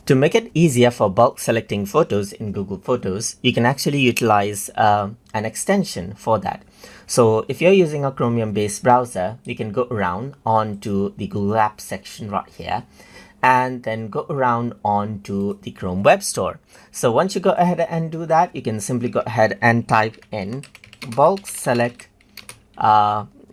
To make it easier for bulk selecting photos in Google Photos, you can actually utilize an extension for that. So if you're using a Chromium-based browser, you can go around onto the Google Apps section right here, and then go around onto the Chrome Web Store. So once you go ahead and do that, you can simply go ahead and type in bulk select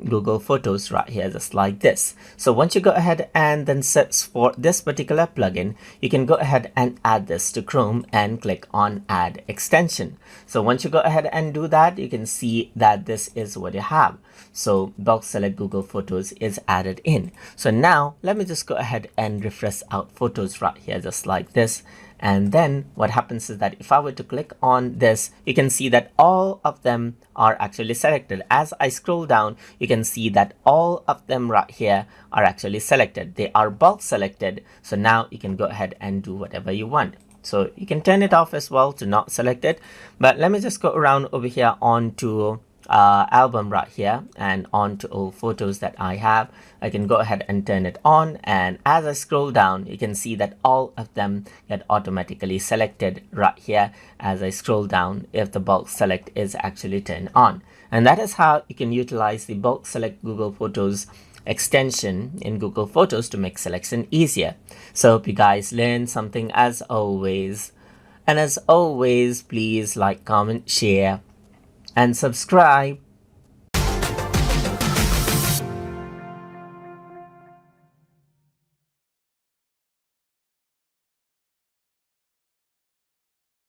Google Photos right here, just like this. So once you go ahead and then search for this particular plugin, you can go ahead and add this to Chrome and click on add extension. So once you go ahead and do that, you can see that this is what you have. So bulk select Google Photos is added in. So now let me just go ahead and refresh out photos right here, just like this. And then what happens is that if I were to click on this, you can see that all of them are actually selected. As I scroll down, you can see that all of them right here are actually selected. They are bulk selected. So now you can go ahead and do whatever you want. So you can turn it off as well to not select it. But let me just go around over here onto album right here and onto all photos that I have. I can go ahead and turn it on, and as I scroll down, you can see that all of them get automatically selected right here as I scroll down if the bulk select is actually turned on. And that is how you can utilize the bulk select Google Photos extension in Google Photos to make selection easier. So hope you guys learned something as always. And as always, please like, comment, share, and subscribe.